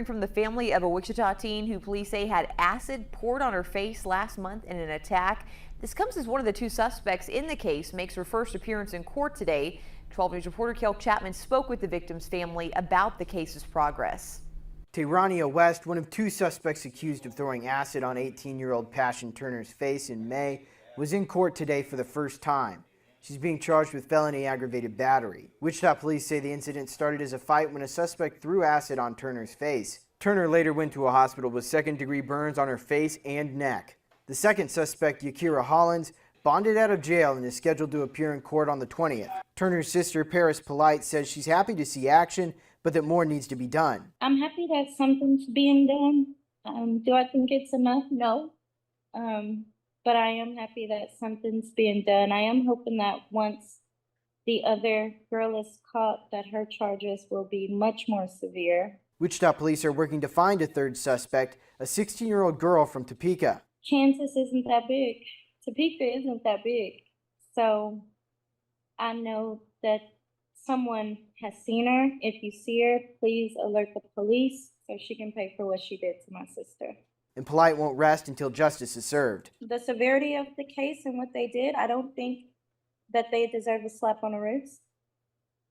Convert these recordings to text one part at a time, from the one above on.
From the family of a Wichita teen who police say had acid poured on her face last month in an attack. This comes as one of the two suspects in the case makes her first appearance in court today. 12 News reporter Kel Chapman spoke with the victim's family about the case's progress. Tayrania West, one of two suspects accused of throwing acid on 18-year-old Passion Turner's face in May, was in court today for the first time. She's being charged with felony aggravated battery. Wichita police say the incident started as a fight when a suspect threw acid on Turner's face. Turner later went to a hospital with second-degree burns on her face and neck. The second suspect, Yakira Hollins, bonded out of jail and is scheduled to appear in court on the 20th. Turner's sister, Paris Polite, says she's happy to see action, but that more needs to be done. I'm happy that something's being done. Do I think it's enough? No. But I am happy that something's being done. I am hoping that once the other girl is caught, that her charges will be much more severe. Wichita police are working to find a third suspect, a 16-year-old girl from Topeka. Kansas isn't that big. Topeka isn't that big. So I know that someone has seen her. If you see her, please alert the police so she can pay for what she did to my sister. And Polite won't rest until justice is served. The severity of the case and what they did, I don't think that they deserve a slap on the wrist.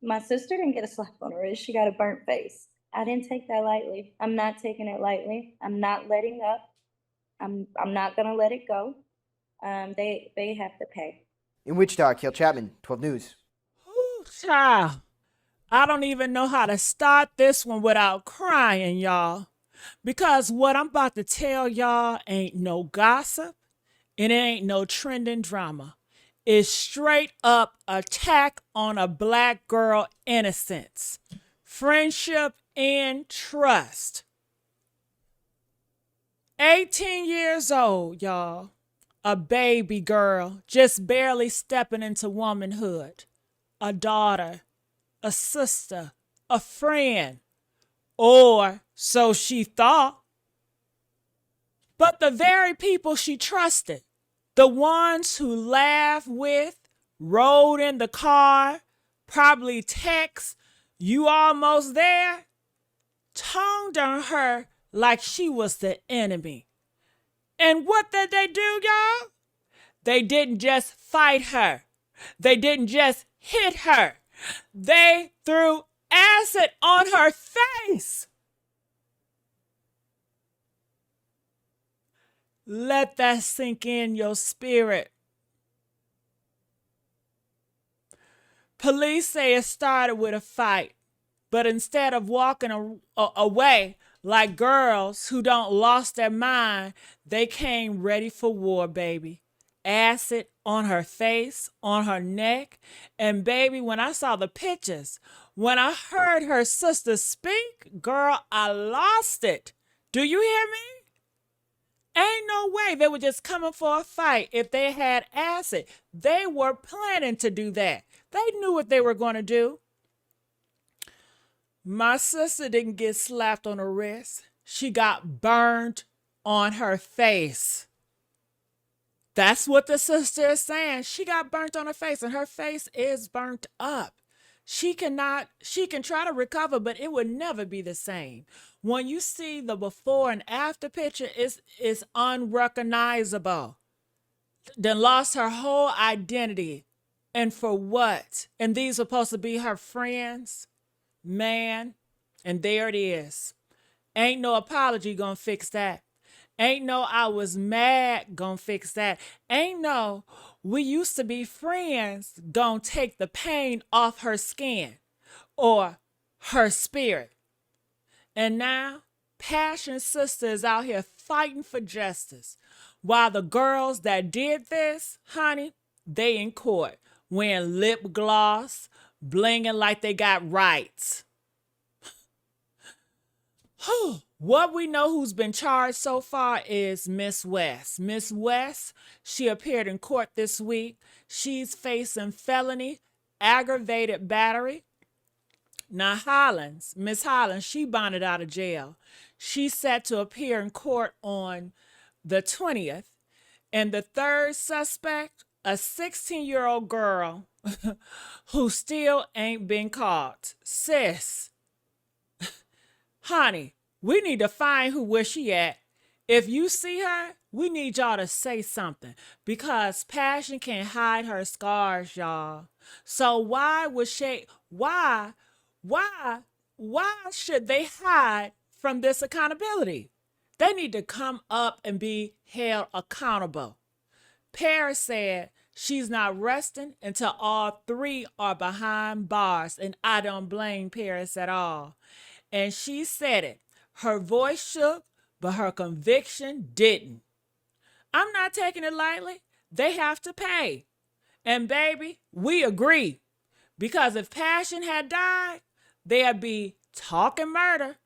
My sister didn't get a slap on the wrist. She got a burnt face. I didn't take that lightly. I'm not taking it lightly. I'm not letting up. I'm not going to let it go. They have to pay. In Wichita, Kel Chapman, 12 News. Ooh, child. I don't even know how to start this one without crying, y'all. Because what I'm about to tell y'all ain't no gossip and it ain't no trending drama. It's straight up attack on a black girl innocence, friendship, and trust. 18 years old, y'all. A baby girl just barely stepping into womanhood. A daughter, a sister, a friend. Or so she thought. But the very people she trusted, the ones who laughed with, rode in the car, probably text, "You almost there?" tongued on her like she was the enemy. And what did they do, y'all? They didn't just fight her. They didn't just hit her. They threw acid on her face. Let that sink in your spirit. Police say it started with a fight, but instead of walking away like girls who don't lost their mind, they came ready for war, baby. Acid on her face, on her neck. And baby, when I saw the pictures, when I heard her sister speak, girl, I lost it. Do you hear me? Ain't no way they were just coming for a fight if they had acid. They were planning to do that. They knew what they were going to do. My sister didn't get slapped on the wrist. She got burned on her face. That's what the sister is saying. She got burnt on her face and her face is burnt up. She can try to recover, but it would never be the same. When you see the before and after picture, it's unrecognizable. Then lost her whole identity. And for what? And these are supposed to be her friends? Man, and there it is. Ain't no apology gonna fix that. Ain't no I was mad gonna fix that. Ain't no we used to be friends gonna take the pain off her skin or her spirit. And now, Passion Sister is out here fighting for justice. While the girls that did this, honey, they in court wearing lip gloss, blinging like they got rights. What we know who's been charged so far is Miss West. Miss West, she appeared in court this week. She's facing felony, aggravated battery. Now Miss Hollins, she bonded out of jail. She's set to appear in court on the 20th. And the third suspect, a 16-year-old girl who still ain't been caught. Sis, honey, We need to find where she at. If you see her, we need y'all to say something because Passion can't hide her scars, y'all. So why should they hide from this accountability? They need to come up and be held accountable. Paris said she's not resting until all three are behind bars, and I don't blame Paris at all. And she said it. Her voice shook, but her conviction didn't. I'm not taking it lightly. They have to pay. And baby, we agree. Because if Passion had died, they'd be talking murder.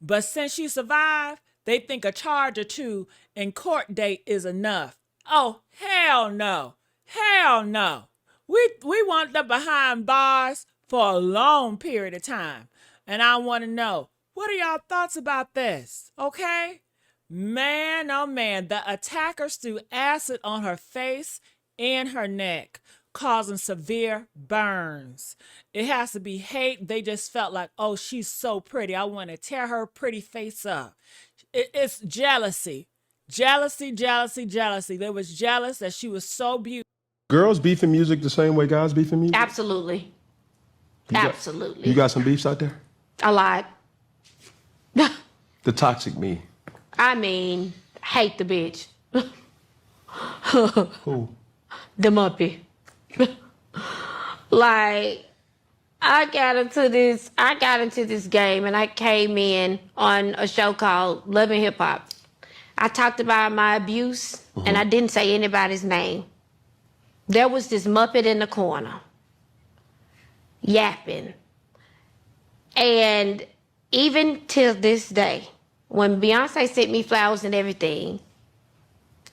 But since she survived, they think a charge or two and court date is enough. Oh, hell no. Hell no. We want them behind bars for a long period of time. And I want to know, what are y'all thoughts about this? Okay? Man, oh man, the attackers threw acid on her face and her neck, causing severe burns. It has to be hate. They just felt like, oh, she's so pretty. I want to tear her pretty face up. It's jealousy. Jealousy. They was jealous that she was so beautiful. Girls beefing music the same way guys beefing music? Absolutely. Absolutely. You got some beefs out there? A lot. The toxic me. I mean, hate the bitch. Who? The Muppy. Like, I got into this game and I came in on a show called Love and Hip Hop. I talked about my abuse and I didn't say anybody's name. There was this Muppet in the corner, yapping. And even till this day, when Beyonce sent me flowers and everything,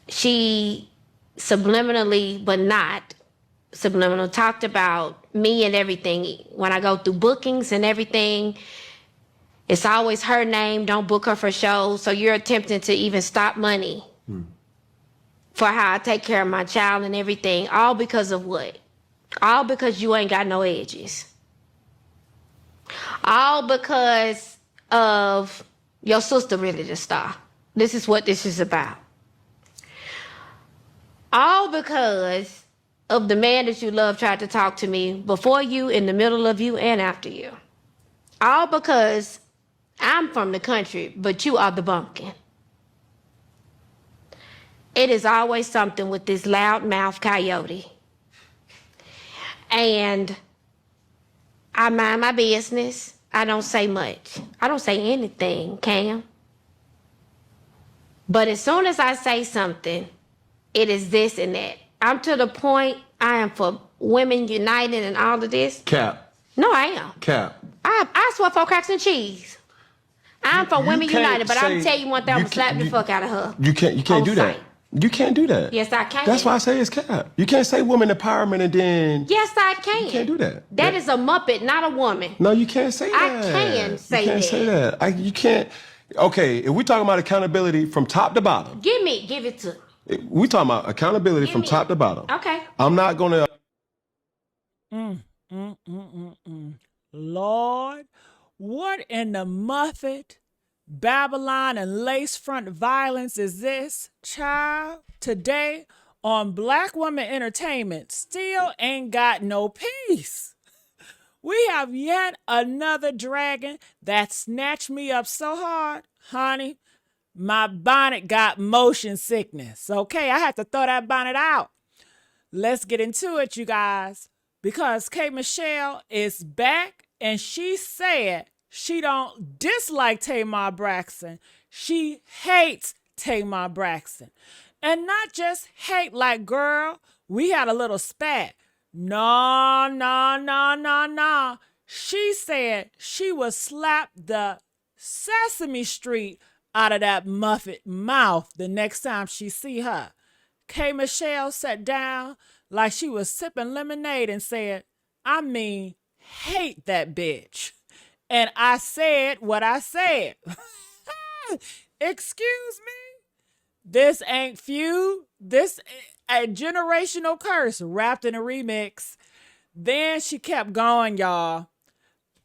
she subliminally, but not subliminal, talked about me and everything. When I go through bookings and everything, it's always her name, don't book her for shows. So you're attempting to even stop money for how I take care of my child and everything. All because of what? All because you ain't got no edges. All because of your sister really the star. This is what this is about. All because of the man that you love tried to talk to me before you, in the middle of you, and after you. All because I'm from the country, but you are the bumpkin. It is always something with this loudmouth coyote. And I mind my business. I don't say much. I don't say anything, Cam. But as soon as I say something, it is this and that. I'm to the point I am for women united and all of this. Cap. No, I am. Cap. I swear for cracks and cheese. I'm for women can't united, but I'm say- gonna tell you one thing, I'm you gonna slap the fuck out of her. You can't On do that. sight. You can't do that. Yes, I can. That's why I say it's cap. You can't say woman empowerment and then Yes, I can. you can't do that. That is a Muppet, not a woman. No, you can't say I that. can say you can't that. say that. You can't. Okay, if we're talking about accountability from top to bottom, Give it to me. we talking about accountability from me- top to bottom. Okay. I'm not gonna. Lord, what in the Muppet, Babylon, and lace front violence is this, child? Today on Black Woman Entertainment, still ain't got no peace. We have yet another dragon that snatched me up so hard, honey, my bonnet got motion sickness. Okay, I had to throw that bonnet out. Let's get into it, you guys, because K. Michelle is back and she said she don't dislike Tamar Braxton. She hates Tamar Braxton. And not just hate like, girl, we had a little spat. No. She said she would slap the Sesame Street out of that Muppet mouth the next time she see her. K. Michelle sat down like she was sipping lemonade and said, I mean, hate that bitch. And I said what I said. Excuse me? This ain't feud. This a generational curse wrapped in a remix. Then she kept going, y'all.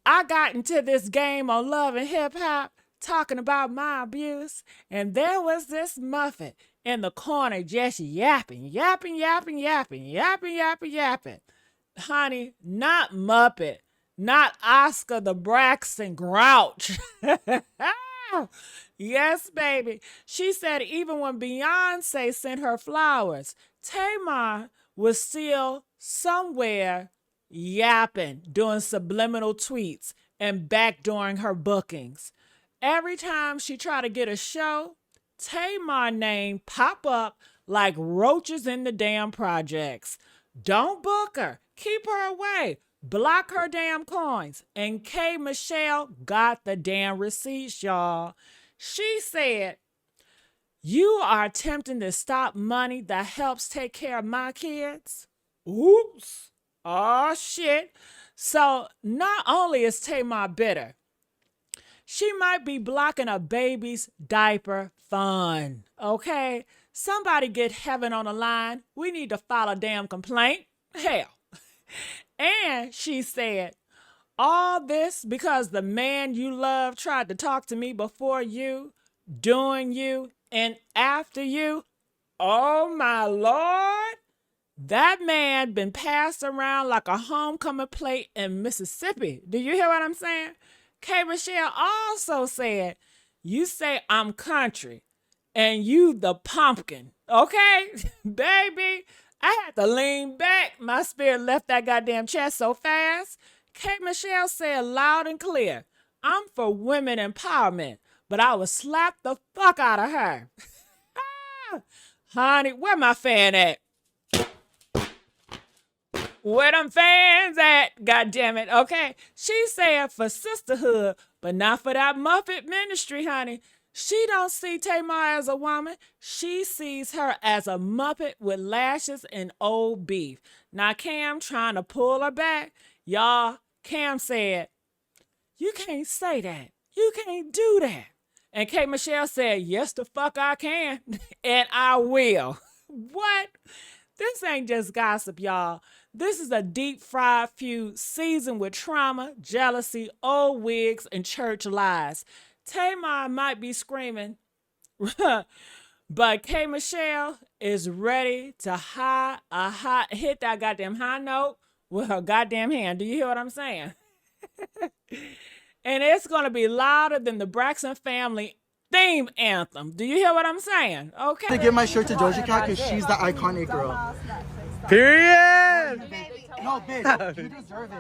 I got into this game on Love and Hip Hop talking about my abuse, and there was this Muffet in the corner just yapping. Honey, not Muppet, not Oscar the Braxton Grouch. Yes, baby. She said even when Beyonce sent her flowers, Tamar was still somewhere yapping, doing subliminal tweets and backdooring her bookings. Every time she tried to get a show, Tamar name pop up like roaches in the damn projects. Don't book her. Keep her away. Block her damn coins. And K. Michelle got the damn receipts, y'all. She said, you are attempting to stop money that helps take care of my kids? Oops. Oh, shit. So not only is Tamar bitter, she might be blocking a baby's diaper fund. Okay? Somebody get heaven on the line. We need to file a damn complaint. Hell. And she said, all this because the man you love tried to talk to me before you, during you, and after you. Oh, my Lord. That man been passed around like a homecoming plate in Mississippi. Do you hear what I'm saying? K. Michelle also said, you say I'm country and you the pumpkin. Okay? Baby, I had to lean back. My spirit left that goddamn chest so fast. K. Michelle said loud and clear, I'm for women empowerment, but I would slap the fuck out of her. Honey, where my fan at? Where them fans at? God damn it. Okay. She said for sisterhood, but not for that Muppet ministry, honey. She don't see Tamar as a woman. She sees her as a Muppet with lashes and old beef. Now Cam trying to pull her back. Y'all, Cam said, you can't say that. You can't do that. And K. Michelle said, yes, the fuck I can. And I will. What? This ain't just gossip, y'all. This is a deep fried feud seasoned with trauma, jealousy, old wigs, and church lies. Tamar might be screaming, but K. Michelle is ready to hit that goddamn high note with her goddamn hand. Do you hear what I'm saying? And it's going to be louder than the Braxton family theme anthem. Do you hear what I'm saying? Okay. To give my shirt to Doja Cat because she's the iconic girl. Period! No, bitch, you deserve it.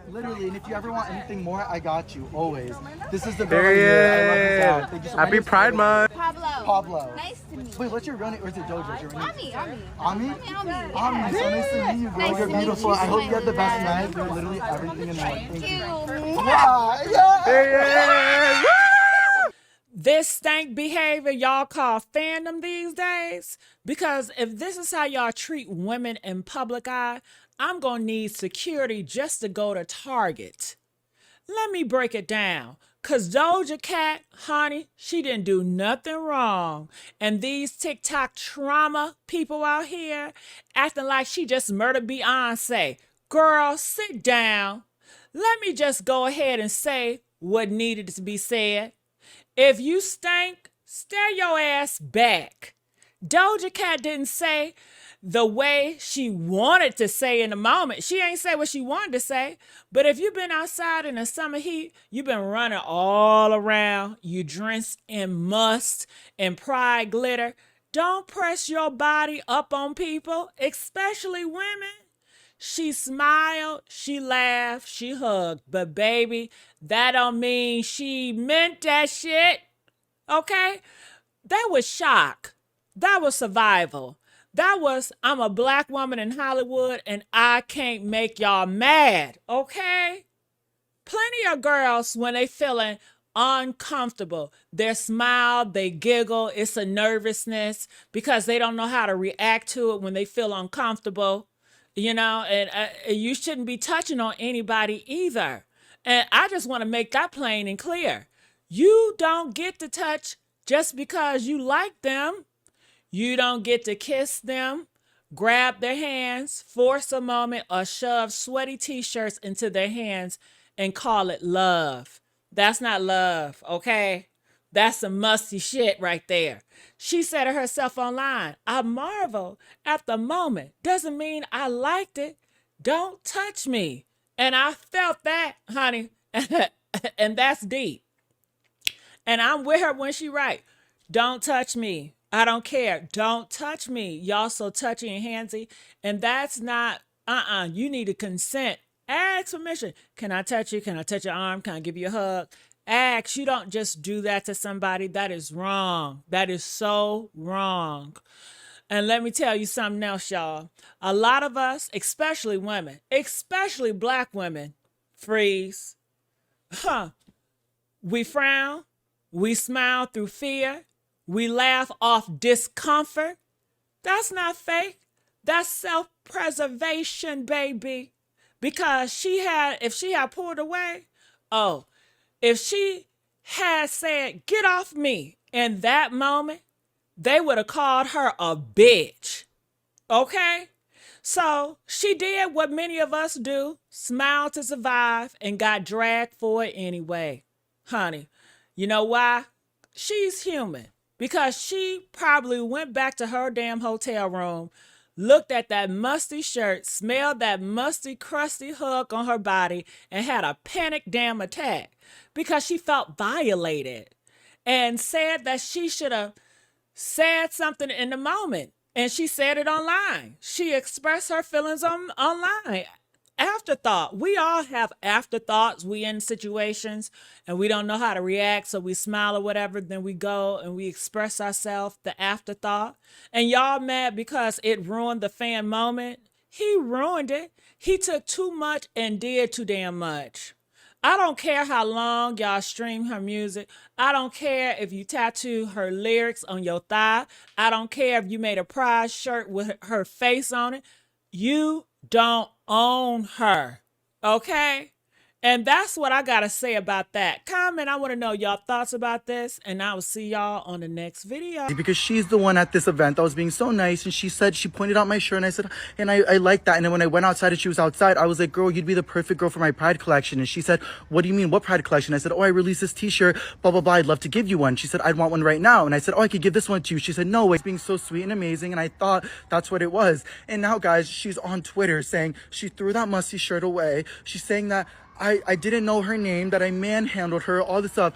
Literally, and if you ever want anything more, I got you, always. This is the girl right here. I love you, Dad. Thank you so much. Happy Pride Month! Pablo. Nice to meet you. Wait, what's your real name? Or is it Doja? What's your real name? Ami. Ami, so nice to meet you, girl. Nice You're to meet beautiful. you. I hope you have the best night. You're literally everything in life. Thank you. Thank you. Yeah. This stank behavior y'all call fandom these days? Because if this is how y'all treat women in public eye, I'm going to need security just to go to Target. Let me break it down. Because Doja Cat, honey, she didn't do nothing wrong. And these TikTok trauma people out here acting like she just murdered Beyonce. Girl, sit down. Let me just go ahead and say what needed to be said. If you stank, stare your ass back. Doja Cat didn't say the way she wanted to say in the moment. She ain't say what she wanted to say. But if you've been outside in the summer heat, you've been running all around, you drenched in must and pride glitter, don't press your body up on people, especially women. She smiled, she laughed, she hugged. But baby, that don't mean she meant that shit. Okay? That was shock. That was survival. That was, I'm a black woman in Hollywood and I can't make y'all mad. Okay? Plenty of girls, when they feeling uncomfortable, they smile, they giggle. It's a nervousness because they don't know how to react to it when they feel uncomfortable. You know, and you shouldn't be touching on anybody either. And I just want to make that plain and clear. You don't get to touch just because you like them. You don't get to kiss them, grab their hands, force a moment, or shove sweaty t-shirts into their hands and call it love. That's not love, okay? That's some musty shit right there. She said to herself online, I marvel at the moment. Doesn't mean I liked it. Don't touch me. And I felt that, honey. And that's deep. And I'm with her when she right. Don't touch me. I don't care. Don't touch me. Y'all so touchy and handsy. And that's not, you need to consent. Ask permission. Can I touch you? Can I touch your arm? Can I give you a hug? Ask. You don't just do that to somebody. That is wrong. That is so wrong. And let me tell you something else, y'all. A lot of us, especially women, especially black women, freeze. We frown. We smile through fear. We laugh off discomfort. That's not fake. That's self-preservation, baby. Because if she had pulled away, if she had said, get off me in that moment, they would have called her a bitch. Okay? So she did what many of us do, smiled to survive, and got dragged for it anyway. Honey, you know why? She's human. Because she probably went back to her damn hotel room, looked at that musty shirt, smelled that musty, crusty hug on her body, and had a panic damn attack because she felt violated and said that she should have said something in the moment. And she said it online. She expressed her feelings online. Afterthought. We all have afterthoughts. We in situations and we don't know how to react, so we smile or whatever. Then we go and we express ourselves, the afterthought. And y'all mad because it ruined the fan moment? He ruined it. He took too much and did too damn much. I don't care how long y'all stream her music. I don't care if you tattoo her lyrics on your thigh. I don't care if you made a prize shirt with her face on it. You don't own her, okay? And that's what I gotta say about that. Comment, I want to know y'all thoughts about this, and I will see y'all on the next video. Because she's the one at this event that was being so nice, and she pointed out my shirt, and I said, and I like that. And then when I went outside and she was outside, I was like, girl, you'd be the perfect girl for my Pride collection. And she said, what do you mean, what Pride collection? I said, oh, I released this t-shirt, blah, blah, blah, I'd love to give you one. She said, I'd want one right now. And I said, oh, I could give this one to you. She said, no, it's being so sweet and amazing. And I thought that's what it was. And now, guys, she's on Twitter saying she threw that musty shirt away. She's saying that I didn't know her name, that I manhandled her, all this stuff.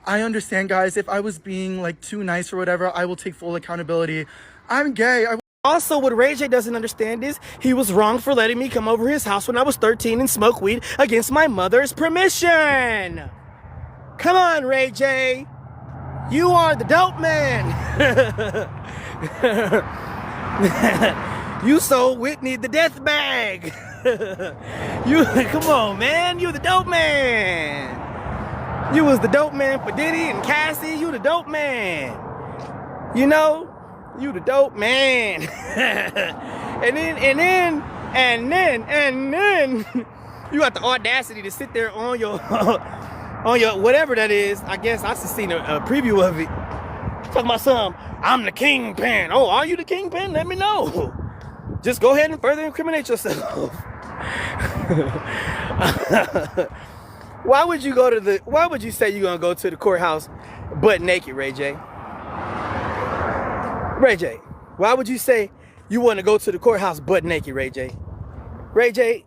I understand, guys. If I was being like too nice or whatever, I will take full accountability. I'm gay. Also, what Ray J doesn't understand is he was wrong for letting me come over his house when I was 13 and smoke weed against my mother's permission. Come on, Ray J. You are the dope man. You sold Whitney the death bag. Come on, man. You the dope man. You was the dope man for Diddy and Cassie. You the dope man. You know, you the dope man. and then you got the audacity to sit there on your whatever that is. I guess I just seen a preview of it. Talking about some, I'm the kingpin. Oh, are you the kingpin? Let me know. Just go ahead and further incriminate yourself. Why would you say you're gonna go to the courthouse butt naked, Ray J? Ray J, why would you say you want to go to the courthouse butt naked, Ray J? Ray J,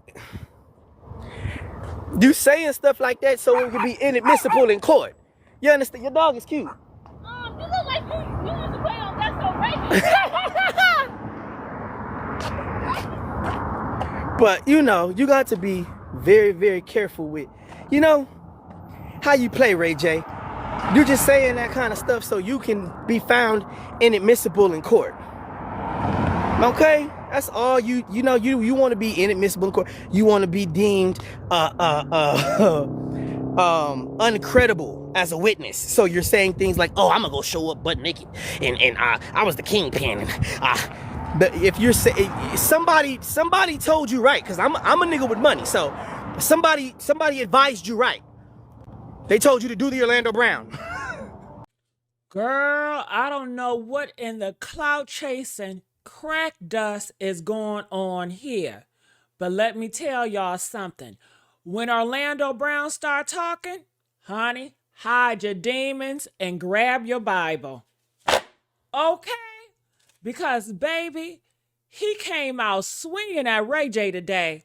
you saying stuff like that so it could be inadmissible in court. You understand? Your dog is cute. You look like you used to play on That's So Racist. But, you know, you got to be very, very careful with, you know, how you play, Ray J. You're just saying that kind of stuff so you can be found inadmissible in court. Okay? That's all you want to be inadmissible in court. You want to be deemed uncredible as a witness. So you're saying things like, oh, I'm going to go show up butt naked and I was the kingpin. If you're saying somebody told you right, because I'm a nigga with money, so somebody advised you right. They told you to do the Orlando Brown. Girl, I don't know what in the clout chasing crack dust is going on here, but let me tell y'all something. When Orlando Brown start talking, honey, hide your demons and grab your Bible. Okay? Because, baby, he came out swinging at Ray J today.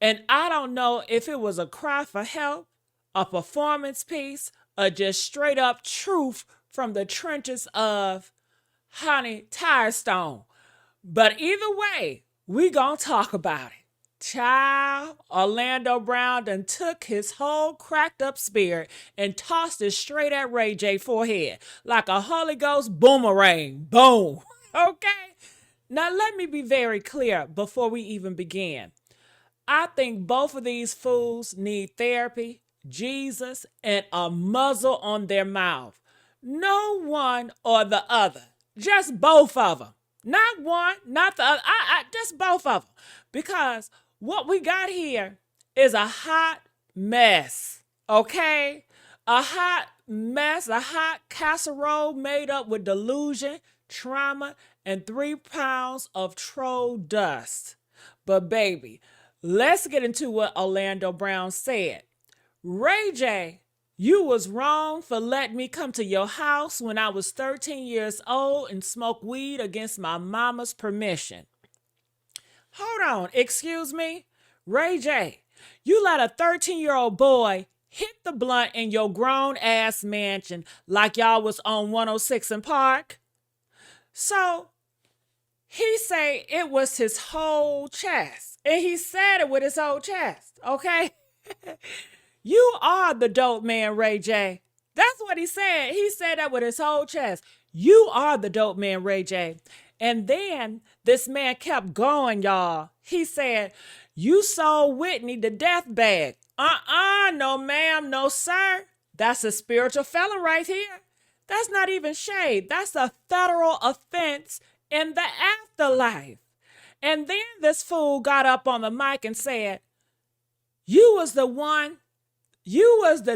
And I don't know if it was a cry for help, a performance piece, or just straight up truth from the trenches of Firestone. But either way, we gonna talk about it. Child, Orlando Brown done took his whole cracked up spirit and tossed it straight at Ray J forehead like a Holy Ghost boomerang. Boom. Okay? Now let me be very clear before we even begin. I think both of these fools need therapy, Jesus, and a muzzle on their mouth. No one or the other. Just both of them. Not one, not the other. Just both of them. Because what we got here is a hot mess, okay? A hot mess, a hot casserole made up with delusion, trauma, and 3 pounds of troll dust. But baby, let's get into what Orlando Brown said. Ray J, you was wrong for letting me come to your house when I was 13 years old and smoke weed against my mama's permission. Hold on, excuse me? Ray J, you let a 13-year-old boy hit the blunt in your grown-ass mansion like y'all was on 106 and Park? So, he say it was his whole chest. And he said it with his whole chest, okay? You are the dope man, Ray J. That's what he said. He said that with his whole chest. You are the dope man, Ray J. And then this man kept going, y'all. He said, you sold Whitney the death bag. No ma'am, no sir. That's a spiritual felon right here. That's not even shade. That's a federal offense in the afterlife. And then this fool got up on the mic and said, you was the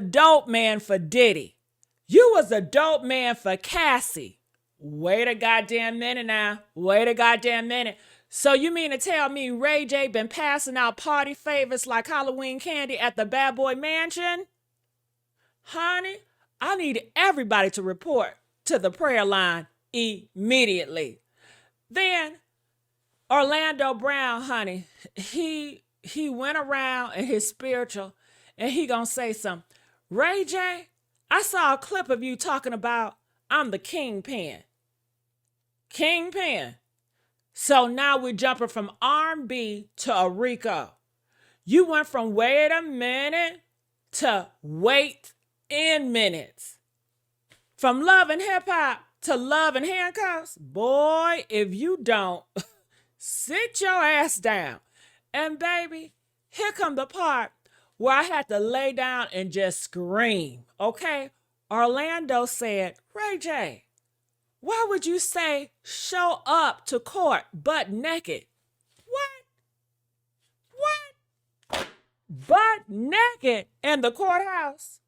dope man for Diddy. You was the dope man for Cassie. Wait a goddamn minute now. Wait a goddamn minute. So you mean to tell me Ray J been passing out party favors like Halloween candy at the Bad Boy Mansion? Honey, I need everybody to report to the prayer line immediately. Then Orlando Brown, honey, he went around in his spiritual and he gonna say something. Ray J, I saw a clip of you talking about I'm the kingpin. Kingpin. So now we're jumping from R&B to a Rico. You went from wait a minute to wait in minutes. From love and hip hop to love and handcuffs. Boy, if you don't, sit your ass down. And baby, here come the part where I had to lay down and just scream, okay? Orlando said, Ray J, why would you say show up to court butt naked? What? Butt naked in the courthouse?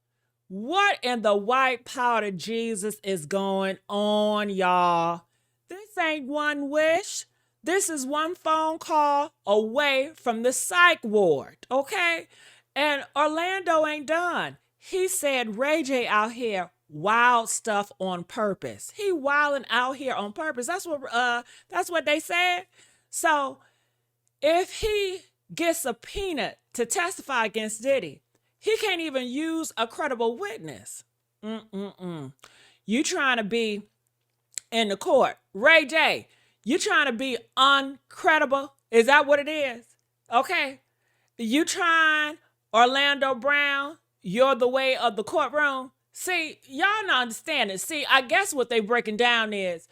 What in the white powder Jesus is going on, y'all? This ain't one wish. This is one phone call away from the psych ward, okay? And Orlando ain't done. He said Ray J out here wild stuff on purpose. He wilding out here on purpose. That's what they said. So if he gets subpoenaed to testify against Diddy, he can't even use a credible witness. You trying to be in the court. Ray J, you trying to be uncredible? Is that what it is? Okay. You trying, Orlando Brown, you're the way of the courtroom. See, y'all not understanding. See, I guess what they breaking down is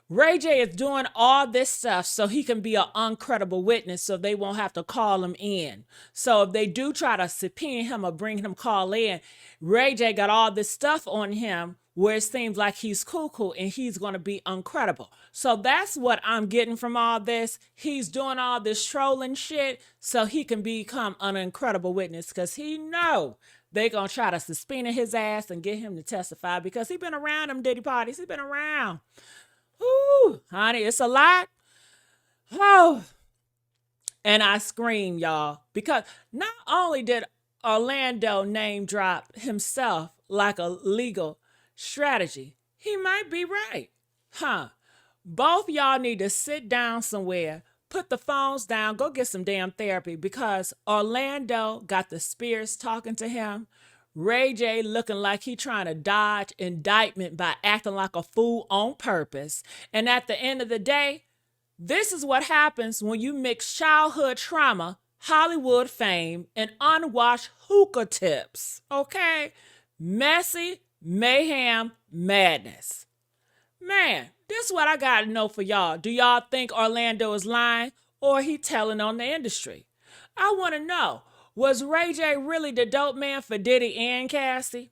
Ray J is doing all this stuff so he can be an uncredible witness so they won't have to call him in. So if they do try to subpoena him or bring him call in, Ray J got all this stuff on him where it seems like he's cuckoo and he's going to be uncredible. So that's what I'm getting from all this. He's doing all this trolling shit so he can become an incredible witness because he know they going to try to subpoena his ass and get him to testify because he been around them Diddy parties. He been around. Ooh, honey, it's a lot. Oh, and I scream, y'all, because not only did Orlando name drop himself like a legal strategy. He might be right. Both y'all need to sit down somewhere, put the phones down, go get some damn therapy, because Orlando got the spirits talking to him. Ray J looking like he trying to dodge indictment by acting like a fool on purpose. And at the end of the day, this is what happens when you mix childhood trauma, Hollywood fame, and unwashed hookah tips. Okay? Messy mayhem madness. Man, this is what I gotta know for y'all. Do y'all think Orlando is lying, or he telling on the industry? I want to know, was Ray J really the dope man for Diddy and Cassie?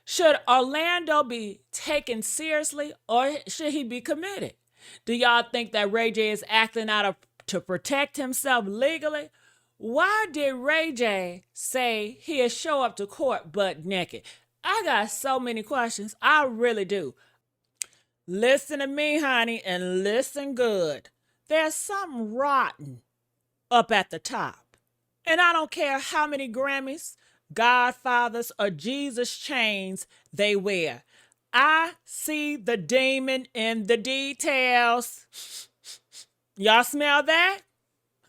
Should Orlando be taken seriously, or should he be committed? Do y'all think that Ray J is acting to protect himself legally? Why did Ray J say he'll show up to court butt naked? I got so many questions. I really do. Listen to me, honey, and listen good. There's something rotten up at the top. And I don't care how many Grammys, Godfathers, or Jesus chains they wear. I see the demon in the details. Y'all smell that?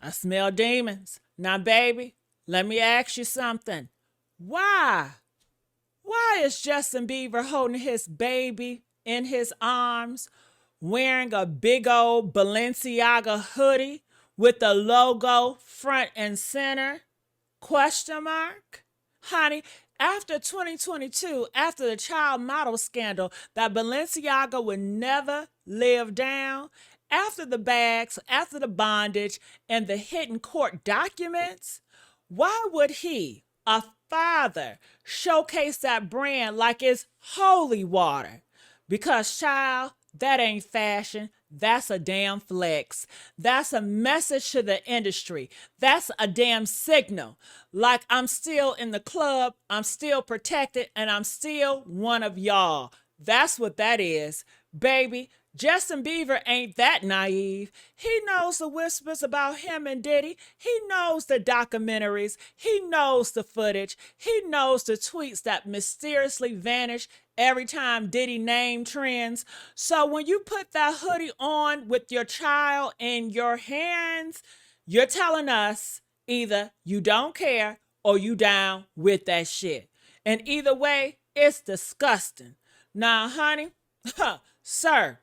I smell demons. Now, baby, let me ask you something. Why? Why is Justin Bieber holding his baby in his arms, wearing a big old Balenciaga hoodie with the logo front and center? Question mark? Honey, after 2022, after the child model scandal that Balenciaga would never live down, after the bags, after the bondage, and the hidden court documents, why would he, a father, showcase that brand like it's holy water? Because, child, that ain't fashion. That's a damn flex. That's a message to the industry. That's a damn signal. Like, I'm still in the club, I'm still protected, and I'm still one of y'all. That's what that is. Baby, Justin Bieber ain't that naive. He knows the whispers about him and Diddy. He knows the documentaries. He knows the footage. He knows the tweets that mysteriously vanish every time Diddy name trends. So when you put that hoodie on with your child in your hands, you're telling us either you don't care or you down with that shit. And either way, it's disgusting. Now, honey, sir,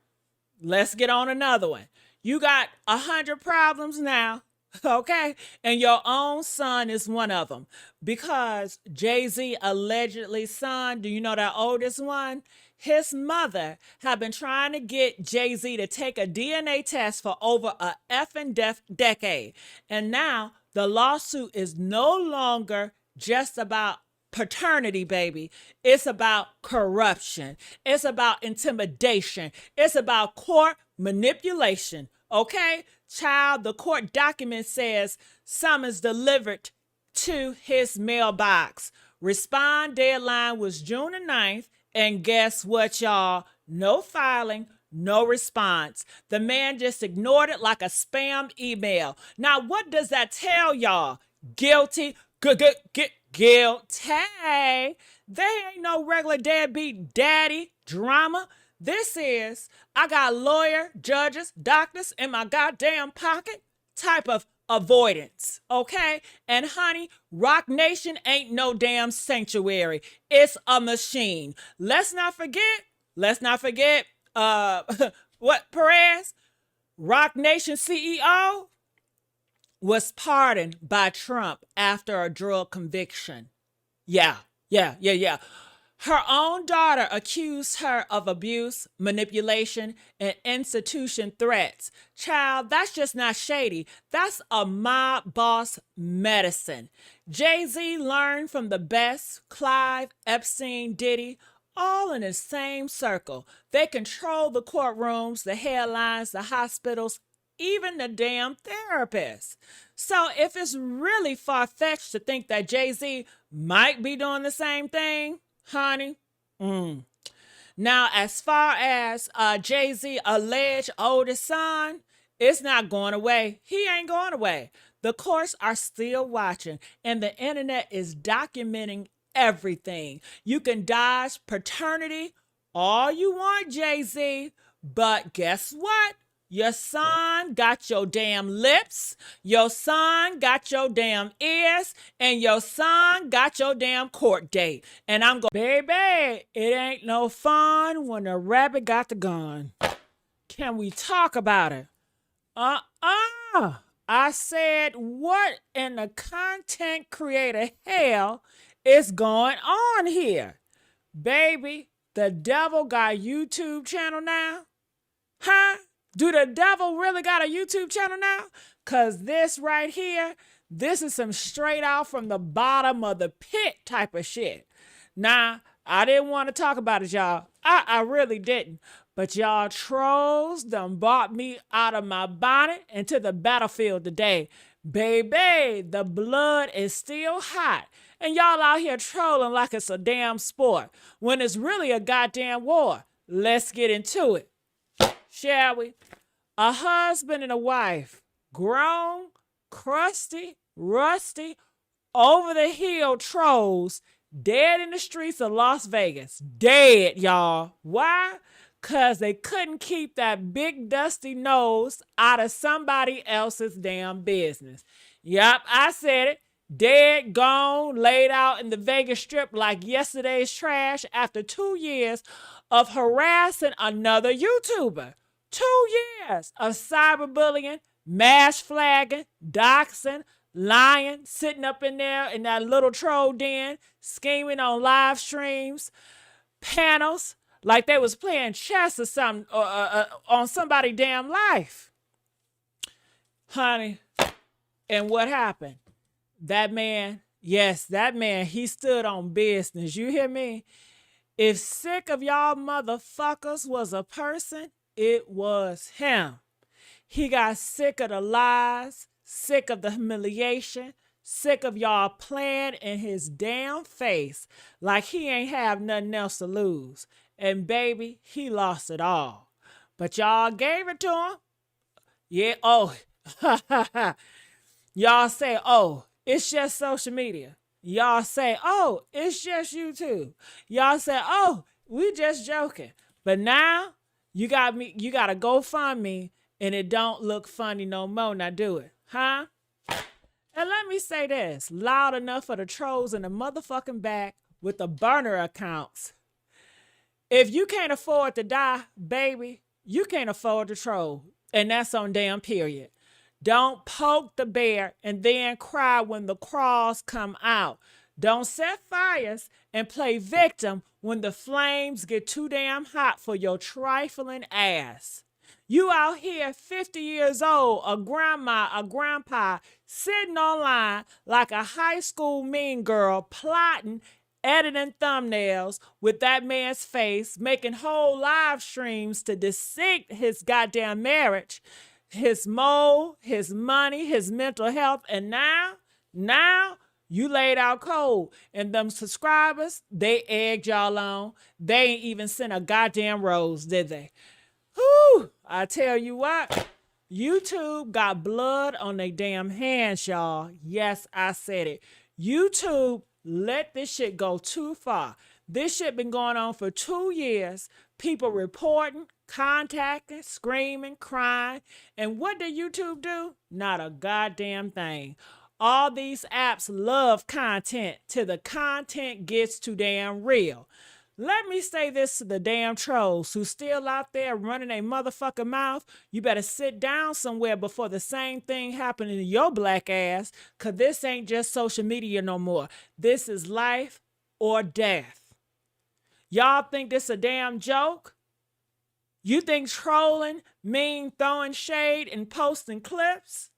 let's get on another one. You got 100 problems now, okay? And your own son is one of them. Because Jay-Z allegedly son, do you know that oldest one? His mother had been trying to get Jay-Z to take a DNA test for over a effing decade. And now the lawsuit is no longer just about paternity, baby. It's about corruption. It's about intimidation. It's about court manipulation. Okay? Child, the court document says summons delivered to his mailbox. Respond deadline was June the 9th. And guess what, y'all? No filing, no response. The man just ignored it like a spam email. Now, what does that tell y'all? Guilty. Guilty. They ain't no regular deadbeat daddy drama. This is, I got lawyer, judges, doctors in my goddamn pocket type of avoidance, okay? And honey, Rock Nation ain't no damn sanctuary. It's a machine. Let's not forget, what, Perez? Rock Nation CEO was pardoned by Trump after a drug conviction. Yeah. Her own daughter accused her of abuse, manipulation, and institution threats. Child, that's just not shady. That's a mob boss medicine. Jay-Z learned from the best, Clive, Epstein, Diddy, all in the same circle. They control the courtrooms, the headlines, the hospitals, even the damn therapists. So if it's really far-fetched to think that Jay-Z might be doing the same thing, honey, Now, as far as Jay-Z alleged oldest son, it's not going away. He ain't going away. The courts are still watching, and the internet is documenting everything. You can dodge paternity all you want, Jay-Z, but guess what? Your son got your damn lips, your son got your damn ears, and your son got your damn court date. And I'm going, baby, it ain't no fun when a rabbit got the gun. Can we talk about it? I said, what in the content creator hell is going on here? Baby, the devil got a YouTube channel now? Huh? Do the devil really got a YouTube channel now? Because this right here, this is some straight out from the bottom of the pit type of shit. Nah, I didn't want to talk about it, y'all. I really didn't. But y'all trolls done brought me out of my bonnet into the battlefield today. Baby, the blood is still hot. And y'all out here trolling like it's a damn sport when it's really a goddamn war. Let's get into it, shall we? A husband and a wife, grown, crusty, rusty, over-the-hill trolls, dead in the streets of Las Vegas. Dead, y'all. Why? Because they couldn't keep that big dusty nose out of somebody else's damn business. Yep, I said it. Dead, gone, laid out in the Vegas Strip like yesterday's trash after 2 years of harassing another YouTuber. 2 years of cyberbullying, mass flagging, doxing, lying, sitting up in there in that little troll den, scheming on live streams, panels, like they was playing chess or something on somebody's damn life. Honey, and what happened? That man, yes, that man, he stood on business. You hear me? If sick of y'all motherfuckers was a person, it was him. He got sick of the lies, sick of the humiliation, sick of y'all playing in his damn face like he ain't have nothing else to lose. And baby, he lost it all. But y'all gave it to him. Yeah, oh, y'all say, oh, it's just social media. Y'all say, oh, it's just YouTube. Y'all say, oh, we just joking. But now, you got to go fund me, and it don't look funny no more. Now do it, huh? And let me say this, loud enough for the trolls in the motherfucking back with the burner accounts. If you can't afford to die, baby, you can't afford to troll. And that's on damn period. Don't poke the bear and then cry when the crawls come out. Don't set fires and play victim when the flames get too damn hot for your trifling ass. You out here 50 years old, a grandma, a grandpa, sitting online like a high school mean girl, plotting, editing thumbnails with that man's face, making whole live streams to dissect his goddamn marriage, his mole, his money, his mental health, and now you laid out cold. And them subscribers, they egged y'all on. They ain't even sent a goddamn rose, did they? Whew, I tell you what, YouTube got blood on their damn hands, y'all. Yes, I said it. YouTube let this shit go too far. This shit been going on for 2 years. People reporting, contacting, screaming, crying. And what did YouTube do? Not a goddamn thing. All these apps love content till the content gets too damn real. Let me say this to the damn trolls who still out there running a motherfucking mouth. You better sit down somewhere before the same thing happen to your black ass, because this ain't just social media no more. This is life or death. Y'all think this a damn joke? You think trolling mean throwing shade and posting clips?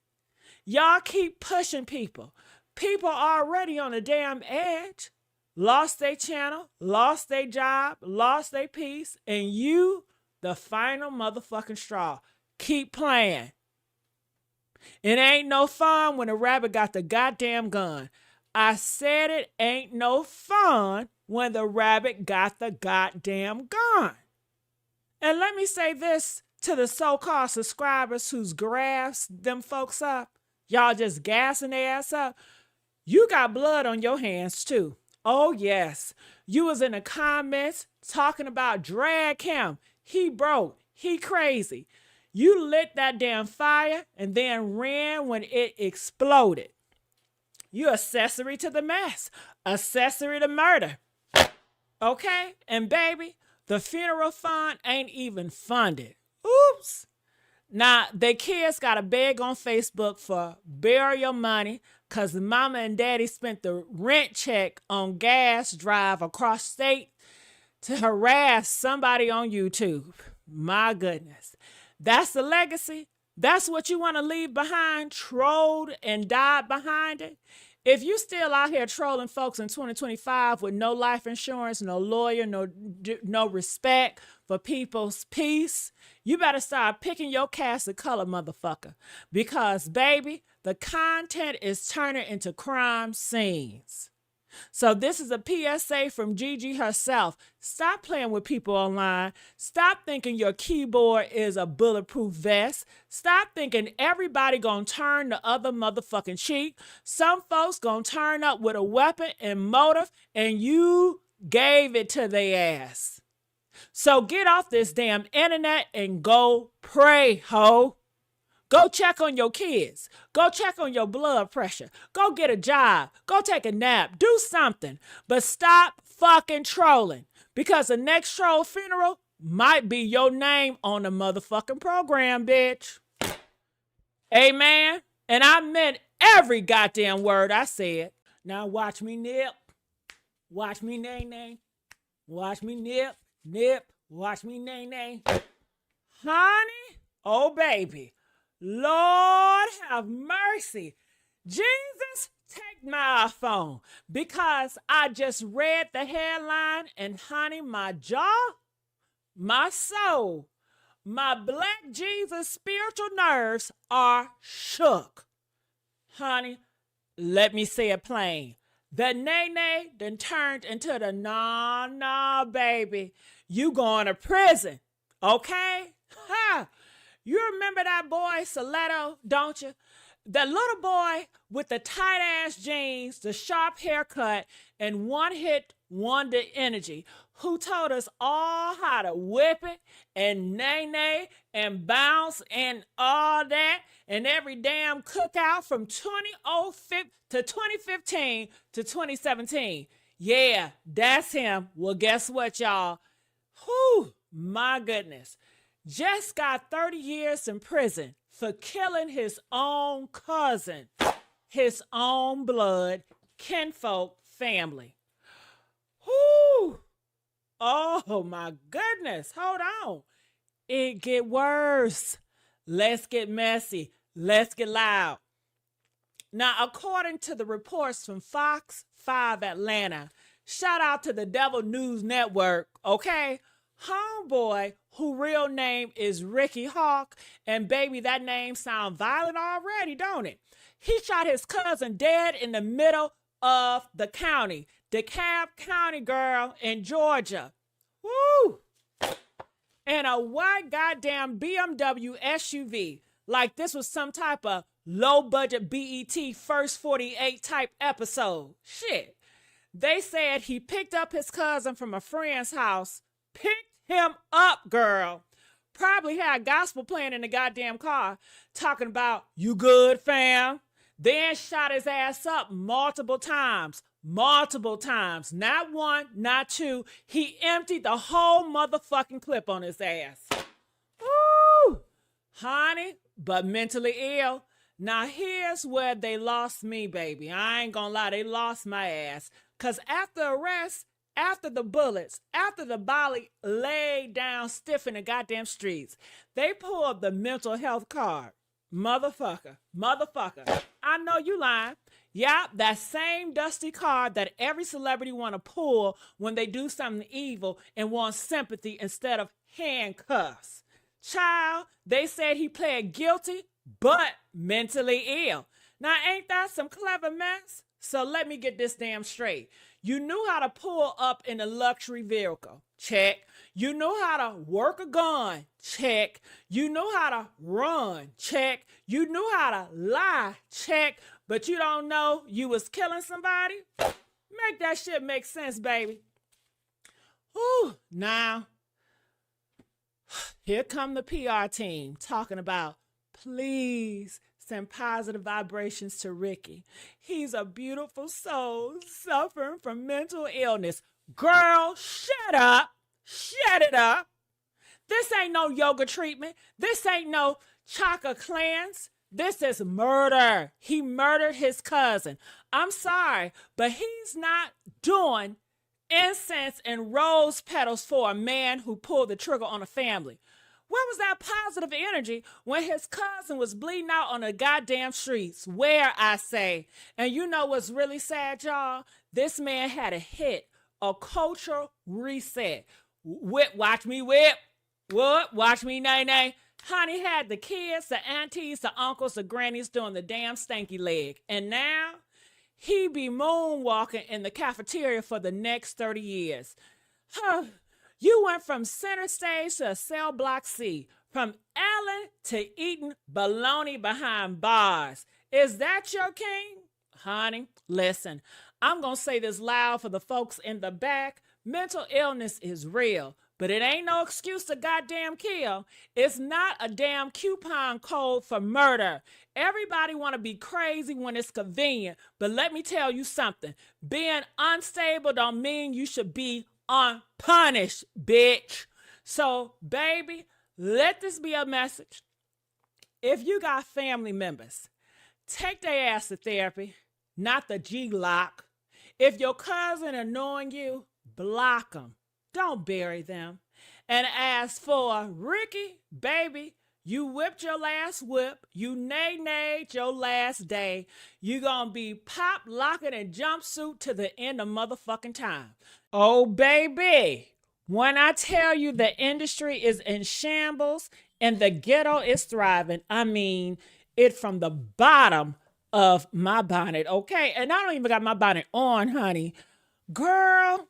Y'all keep pushing people. People already on the damn edge. Lost their channel, lost their job, lost their peace, and you, the final motherfucking straw. Keep playing. It ain't no fun when a rabbit got the goddamn gun. I said it ain't no fun when the rabbit got the goddamn gun. And let me say this to the so-called subscribers who's gassed them folks up. Y'all just gassing their ass up. You got blood on your hands too. Oh, yes. You was in the comments talking about drag him. He broke. He crazy. You lit that damn fire and then ran when it exploded. You accessory to the mess. Accessory to murder. Okay? And baby, the funeral fund ain't even funded. Oops. Now, their kids got to beg on Facebook for burial money because mama and daddy spent the rent check on gas drive across state to harass somebody on YouTube. My goodness. That's the legacy. That's what you want to leave behind, trolled and died behind it. If you still out here trolling folks in 2025 with no life insurance, no lawyer, no respect for people's peace, you better start picking your cast of color, motherfucker. Because, baby, the content is turning into crime scenes. So this is a PSA from Gigi herself. Stop playing with people online. Stop thinking your keyboard is a bulletproof vest. Stop thinking everybody gonna turn the other motherfucking cheek. Some folks gonna turn up with a weapon and motive, and you gave it to their ass. So get off this damn internet and go pray, ho. Go check on your kids. Go check on your blood pressure. Go get a job. Go take a nap. Do something. But stop fucking trolling. Because the next troll funeral might be your name on the motherfucking program, bitch. Amen. And I meant every goddamn word I said. Now watch me nip. Watch me nay-nay. Watch me nip. Nip. Watch me nay-nay. Honey. Oh, baby. Lord have mercy. Jesus, take my iPhone because I just read the headline and honey, my jaw, my soul, my black Jesus spiritual nerves are shook. Honey, let me say it plain. The nay-nay done turned into the nah, baby. You going to prison, okay? Ha! You remember that boy, Stiletto, don't you? The little boy with the tight-ass jeans, the sharp haircut, and one-hit wonder energy, who told us all how to whip it and nay-nay and bounce and all that, and every damn cookout from 2015 to 2017. Yeah, that's him. Well, guess what, y'all? Whew, my goodness. Just got 30 years in prison for killing his own cousin, his own blood, kinfolk, family. Whoo! Oh my goodness, hold on. It get worse. Let's get messy. Let's get loud. Now, according to the reports from Fox 5 Atlanta, shout out to the Devil News Network, okay? Homeboy, who real name is Ricky Hawk, and baby, that name sound violent already, don't it? He shot his cousin dead in the middle of the county, DeKalb County, girl, in Georgia. Woo! And a white goddamn BMW SUV, like this was some type of low-budget BET First 48 type episode. Shit. They said he picked up his cousin from a friend's house, picked him up, girl. Probably had gospel playing in the goddamn car, talking about, you good, fam? Then shot his ass up multiple times. Not one, not two. He emptied the whole motherfucking clip on his ass. Woo! Honey, but mentally ill. Now here's where they lost me, baby. I ain't gonna lie, they lost my ass. Cause after arrest, after the bullets, after the body laid down stiff in the goddamn streets, they pulled the mental health card. Motherfucker. I know you lying. Yep, that same dusty card that every celebrity want to pull when they do something evil and want sympathy instead of handcuffs. Child, they said he pled guilty, but mentally ill. Now, ain't that some clever mess? So let me get this damn straight. You knew how to pull up in a luxury vehicle. Check. You knew how to work a gun. Check. You knew how to run. Check. You knew how to lie. Check. But you don't know you was killing somebody? Make that shit make sense, baby. Whew, now, here come the PR team talking about, please send positive vibrations to Ricky. He's a beautiful soul suffering from mental illness. Girl, shut up. Shut it up. This ain't no yoga treatment. This ain't no chakra cleanse. This is murder. He murdered his cousin. I'm sorry, but he's not doing incense and rose petals for a man who pulled the trigger on a family. Where was that positive energy when his cousin was bleeding out on the goddamn streets? Where, I say? And you know what's really sad, y'all? This man had a hit, a cultural reset. Whip, watch me whip. What? Watch me nay-nay. Honey had the kids, the aunties, the uncles, the grannies doing the damn stanky leg. And now he be moonwalking in the cafeteria for the next 30 years. Huh. You went from center stage to a cell block C, from Ellen to eating bologna behind bars. Is that your king? Honey, listen, I'm going to say this loud for the folks in the back. Mental illness is real, but it ain't no excuse to goddamn kill. It's not a damn coupon code for murder. Everybody want to be crazy when it's convenient, but let me tell you something. Being unstable don't mean you should be unpunished, bitch. So, baby, let this be a message. If you got family members, take their ass to therapy, not the G-lock. If your cousin annoying you, block them. Don't bury them. And as for Ricky, baby, you whipped your last whip. You nay-nayed your last day. You gonna be pop, locking, and jumpsuit to the end of motherfucking time. Oh, baby, when I tell you the industry is in shambles and the ghetto is thriving, I mean it from the bottom of my bonnet, okay? And I don't even got my bonnet on, honey. Girl,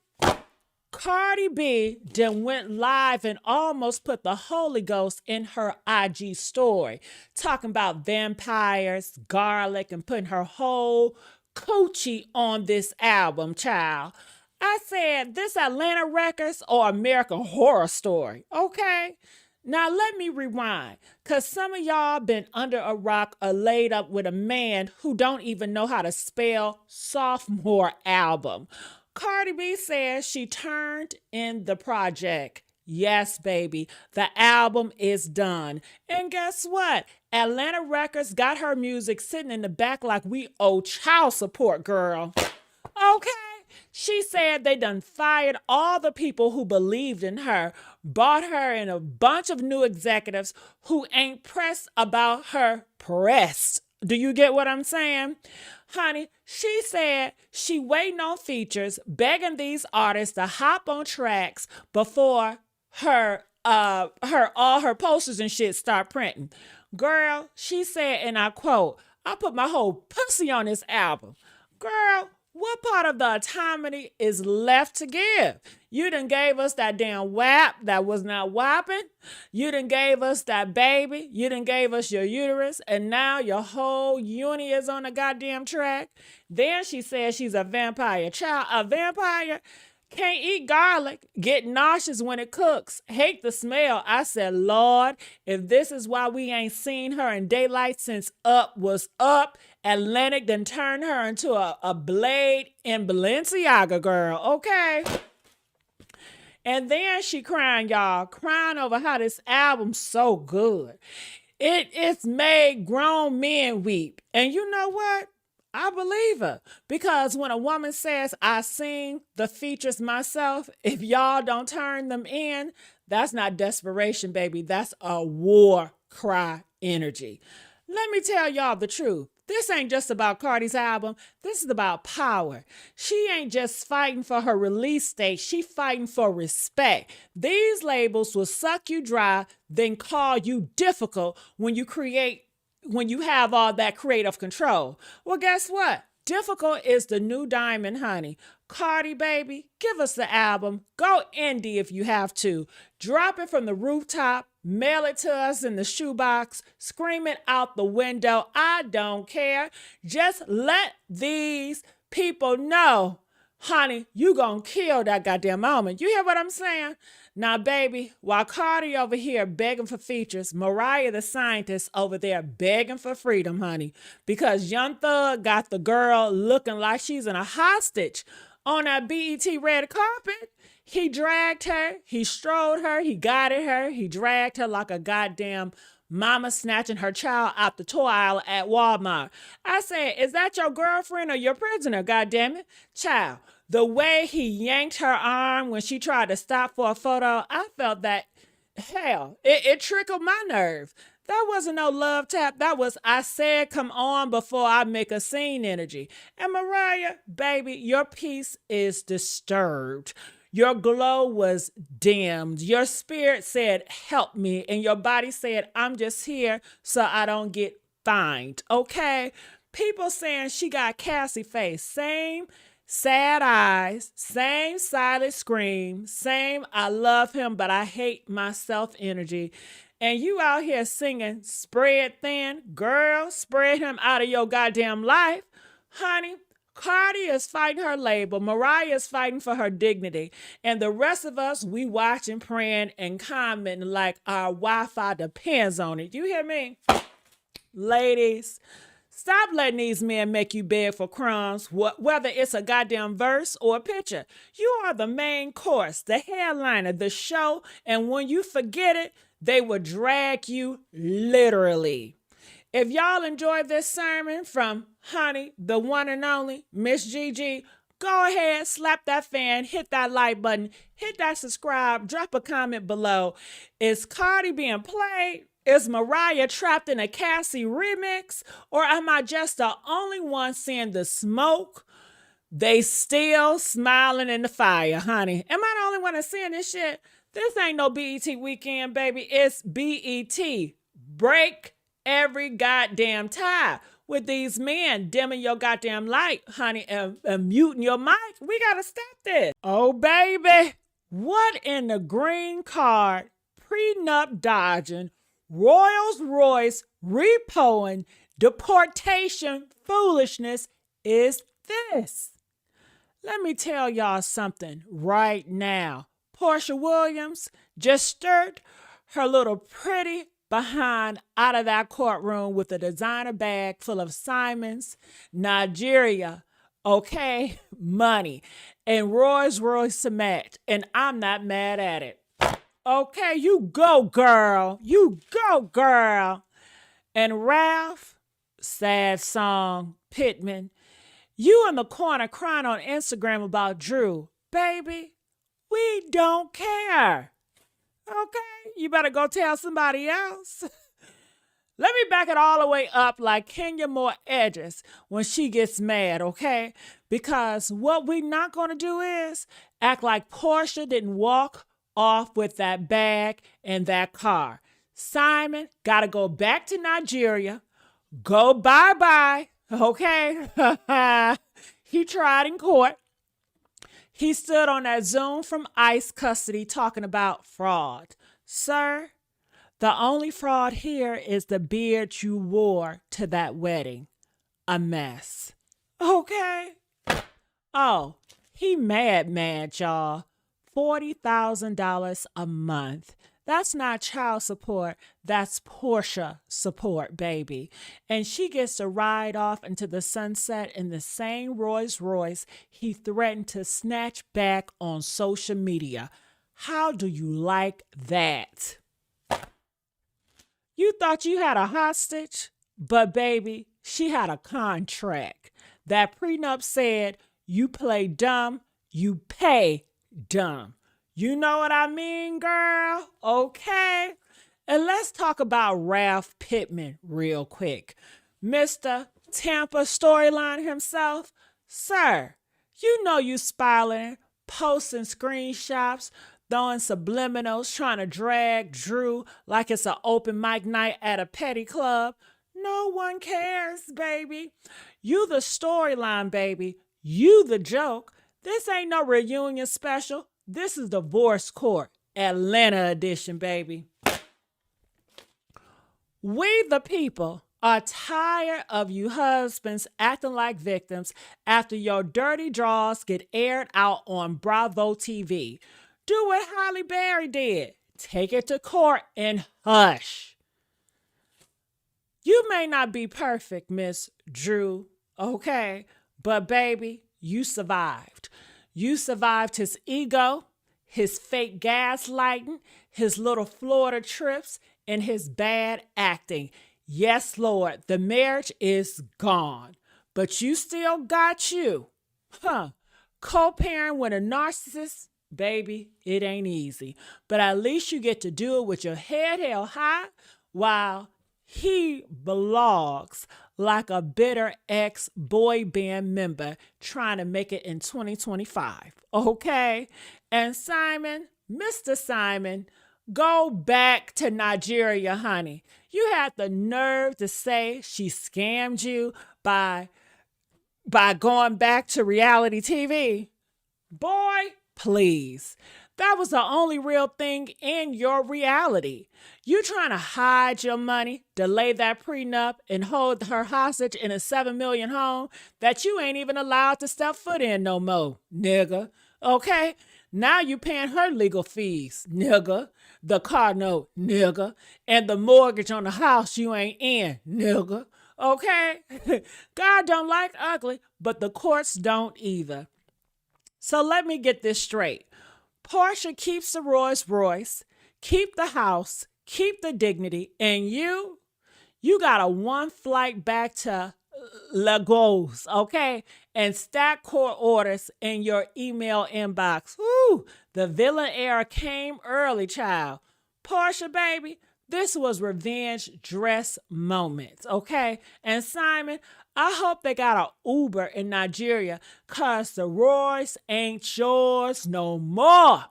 Cardi B then went live and almost put the Holy Ghost in her IG story, talking about vampires, garlic, and putting her whole coochie on this album, child. I said, this Atlanta Records or American Horror Story, okay? Now let me rewind, because some of y'all been under a rock or laid up with a man who don't even know how to spell sophomore album. Cardi B says she turned in the project. Yes, baby, the album is done. And guess what? Atlanta Records got her music sitting in the back like we owe child support, girl. Okay? She said they done fired all the people who believed in her, bought her in a bunch of new executives who ain't pressed about her pressed. Do you get what I'm saying? Honey, she said she waiting on features, begging these artists to hop on tracks before all her posters and shit start printing. Girl, she said, and I quote, I put my whole pussy on this album. Girl, what part of the autonomy is left to give? You done gave us that damn WAP that was not whopping. You done gave us that baby. You done gave us your uterus. And now your whole uni is on the goddamn track. Then she says she's a vampire. Child, a vampire can't eat garlic, get nauseous when it cooks, hate the smell. I said, Lord, if this is why we ain't seen her in daylight since Up was Up, Atlantic done turned her into a blade in Balenciaga, girl, okay? And then she crying, y'all, crying over how this album's so good. It's made grown men weep. And you know what? I believe her, because when a woman says, I sing the features myself, if y'all don't turn them in, that's not desperation, baby. That's a war cry energy. Let me tell y'all the truth. This ain't just about Cardi's album. This is about power. She ain't just fighting for her release date. She fighting for respect. These labels will suck you dry, then call you difficult when you have all that creative control. Well, guess what? Difficult is the new diamond, honey. Cardi, baby, give us the album. Go indie if you have to. Drop it from the rooftop. Mail it to us in the shoebox. Scream it out the window. I don't care. Just let these people know Honey, you gonna kill that goddamn moment. You hear what I'm saying? Now, baby, while Cardi over here begging for features, Mariah the scientist over there begging for freedom, honey. Because Young Thug got the girl looking like she's in a hostage on that BET red carpet. He dragged her, he strode her, he guided her, he dragged her like a goddamn mama snatching her child out the toy aisle at Walmart. I said, is that your girlfriend or your prisoner, goddammit? Child, the way he yanked her arm when she tried to stop for a photo, I felt that, hell, it trickled my nerve. That wasn't no love tap. That was, I said, come on before I make a scene energy. And Mariah, baby, your peace is disturbed. Your glow was dimmed. Your spirit said, help me. And your body said, I'm just here so I don't get fined. Okay? People saying she got Cassie face. Same sad eyes, same silent scream, same I love him but I hate myself energy. And you out here singing spread thin. Girl, spread him out of your goddamn life. Honey, Cardi is fighting her label. Mariah is fighting for her dignity. And the rest of us, we watching, praying, and commenting like our Wi-Fi depends on it. You hear me? Ladies, stop letting these men make you beg for crumbs, whether it's a goddamn verse or a picture. You are the main course, the headliner, the show, and when you forget it, they will drag you literally. If y'all enjoyed this sermon from Honey, the one and only Miss Gigi, go ahead, slap that fan, hit that like button, hit that subscribe, drop a comment below. Is Cardi being played? Is Mariah trapped in a Cassie remix? Or am I just the only one seeing the smoke? They still smiling in the fire, honey. Am I the only one that's seeing this shit? This ain't no BET weekend, baby. It's BET. Break every goddamn tie with these men dimming your goddamn light, honey, and muting your mic. We gotta stop this. Oh, baby. What in the green card, prenup dodging, Rolls Royce repoing, deportation foolishness is this? Let me tell y'all something right now. Portia Williams just stirred her little pretty behind out of that courtroom with a designer bag full of Simons, Nigeria, okay, money, and Rolls Royce cement, and I'm not mad at it. Okay, you go, girl. You go, girl. And Ralph, sad song, Pittman, you in the corner crying on Instagram about Drew. Baby, we don't care. Okay, you better go tell somebody else. Let me back it all the way up like Kenya Moore Edges when she gets mad, okay? Because what we not going to do is act like Portia didn't walk off with that bag and that car. Simon got to go back to Nigeria, go bye-bye, okay? He tried in court. He stood on that Zoom from ICE custody talking about fraud. Sir, the only fraud here is the beard you wore to that wedding. A mess. Okay? Oh, he mad, y'all. $40,000 a month. That's not child support. That's Portia support, baby. And she gets to ride off into the sunset in the same Rolls Royce he threatened to snatch back on social media. How do you like that? You thought you had a hostage? But baby, she had a contract. That prenup said you play dumb, you pay dumb. You know what I mean, girl? Okay. And let's talk about Ralph Pittman real quick. Mr. Tampa storyline himself. Sir, you know you spiraling, posting screenshots, throwing subliminals, trying to drag Drew like it's an open mic night at a petty club. No one cares, baby. You the storyline, baby. You the joke. This ain't no reunion special. This is divorce court, Atlanta edition, baby. We the people are tired of you husbands acting like victims after your dirty draws get aired out on Bravo TV. Do what Halle Berry did. Take it to court and hush. You may not be perfect, Miss Drew, okay? But baby, you survived. You survived his ego, his fake gaslighting, his little Florida trips, and his bad acting. Yes, Lord, the marriage is gone, but you still got you. Co-parent with a narcissist, baby, it ain't easy. But at least you get to do it with your head held high while he blogs like a bitter ex-boy band member trying to make it in 2025, okay? And Simon, Mr. Simon, go back to Nigeria, honey. You had the nerve to say she scammed you by going back to reality TV. Boy, please. That was the only real thing in your reality. You trying to hide your money, delay that prenup, and hold her hostage in a $7 million home that you ain't even allowed to step foot in no more, nigga. Okay? Now you paying her legal fees, nigga. The car note, nigga. And the mortgage on the house you ain't in, nigga. Okay? God don't like ugly, but the courts don't either. So let me get this straight. Portia keeps the Rolls Royce, keep the house, keep the dignity, and you got a one flight back to Lagos, okay? And stack court orders in your email inbox. Woo! The villain era came early, child. Portia, baby, this was revenge dress moments, okay? And Simon, I hope they got an Uber in Nigeria because the Royce ain't yours no more.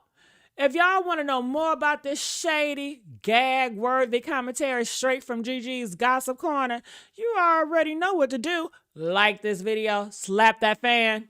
If y'all want to know more about this shady, gag-worthy commentary straight from Gigi's Gossip Corner, you already know what to do. Like this video, slap that fan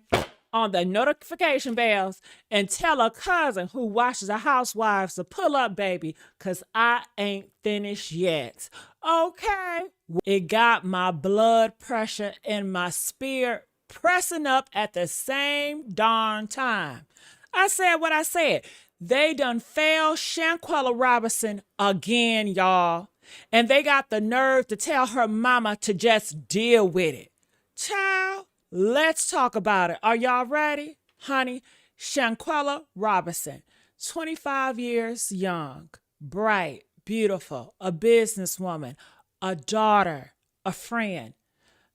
on the notification bells, and tell a cousin who watches the Housewives to pull up, baby, because I ain't finished yet. Okay? It got my blood pressure and my spirit pressing up at the same darn time. I said what I said. They done failed Shanquella Robinson again, y'all. And they got the nerve to tell her mama to just deal with it. Child, let's talk about it. Are y'all ready? Honey, Shanquella Robinson, 25 years young, bright, beautiful, a businesswoman, a daughter, a friend.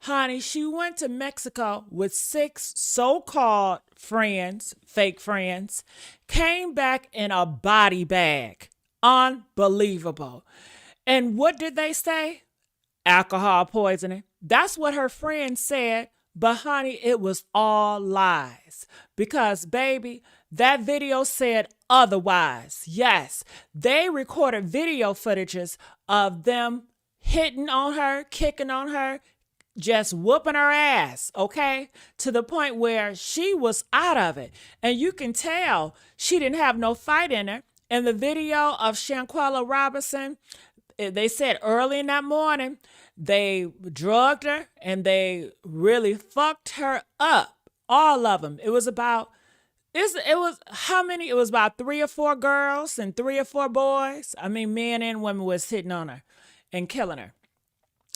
Honey, she went to Mexico with 6 so-called friends, fake friends, came back in a body bag. Unbelievable. And what did they say? Alcohol poisoning. That's what her friends said. But honey, it was all lies. Because baby, that video said otherwise. Yes, they recorded video footages of them hitting on her, kicking on her, just whooping her ass, okay? To the point where she was out of it. And you can tell she didn't have no fight in her. In the video of Shanquella Robinson, they said early in that morning, they drugged her and they really fucked her up. All of them. It was about how many? It was about 3 or 4 girls and 3 or 4 boys. I mean, men and women was hitting on her and killing her.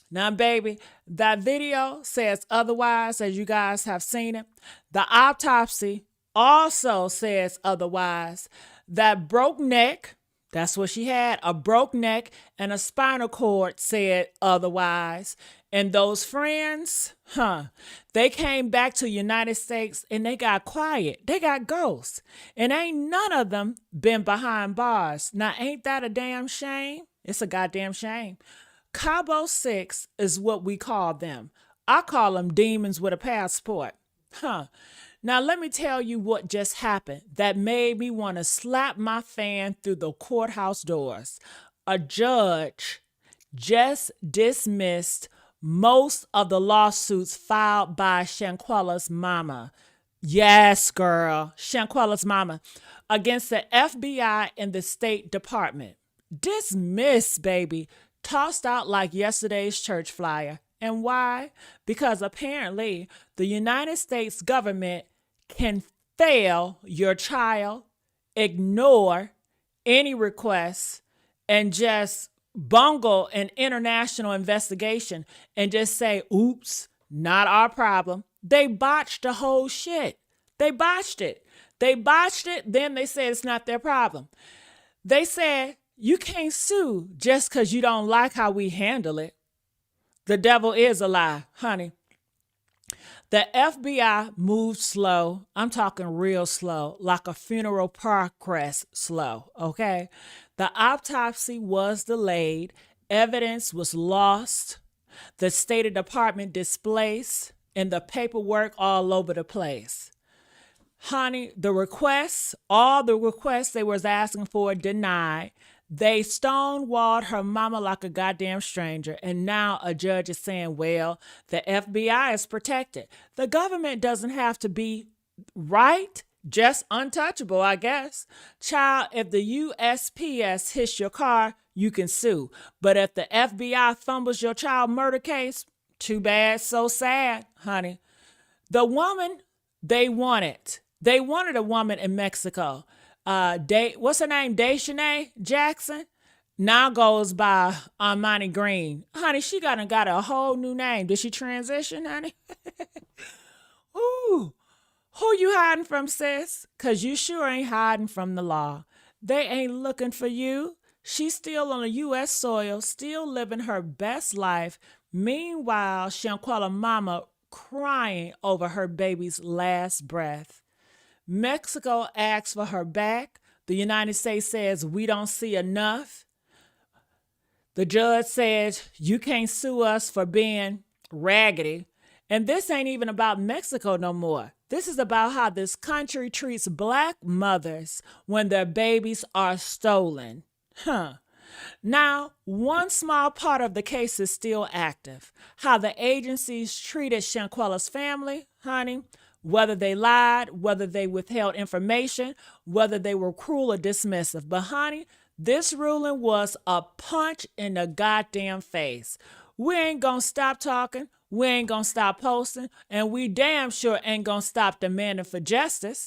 Now, baby, that video says otherwise, as you guys have seen it. The autopsy also says otherwise. That broke neck, that's what she had, a broke neck and a spinal cord said otherwise. And those friends, they came back to the United States and they got quiet. They got ghosts. And ain't none of them been behind bars. Now, ain't that a damn shame? It's a goddamn shame. Cabo 6 is what we call them. I call them demons with a passport. Now, let me tell you what just happened that made me want to slap my fan through the courthouse doors. A judge just dismissed most of the lawsuits filed by Shanquella's mama. Yes, girl, Shanquella's mama, against the FBI and the State Department. Dismiss, baby. tossed out like yesterday's church flyer. And why? Because apparently the United States government can fail your child, ignore any requests, and just bungle an international investigation and just say, oops, not our problem. They botched the whole shit. They botched it. Then they said it's not their problem. They said you can't sue just because you don't like how we handle it. The devil is a lie, honey. The FBI moved slow. I'm talking real slow, like a funeral progress slow, okay? The autopsy was delayed. Evidence was lost. The State Department displaced, and the paperwork all over the place. Honey, all the requests they was asking for denied. They stonewalled her mama like a goddamn stranger. And now a judge is saying, well, the FBI is protected. The government doesn't have to be right, just untouchable, I guess. Child, if the USPS hits your car, you can sue. But if the FBI fumbles your child murder case, too bad, so sad, honey. The woman they wanted a woman in Mexico. What's her name? Deshawnay Jackson now goes by Armani Green. Honey, she got a whole new name. Did she transition, honey? Ooh, who you hiding from, sis? Because you sure ain't hiding from the law. They ain't looking for you. She's still on the U.S. soil, still living her best life. Meanwhile, Shanquella mama crying over her baby's last breath. Mexico asks for her back. The United States says we don't see enough. The judge says you can't sue us for being raggedy. And this ain't even about Mexico no more. This is about how this country treats black mothers when their babies are stolen. Now, one small part of the case is still active. How the agencies treated Shanquella's family, honey. Whether they lied, whether they withheld information, whether they were cruel or dismissive. But honey, this ruling was a punch in the goddamn face. We ain't gonna stop talking, we ain't gonna stop posting, and we damn sure ain't gonna stop demanding for justice.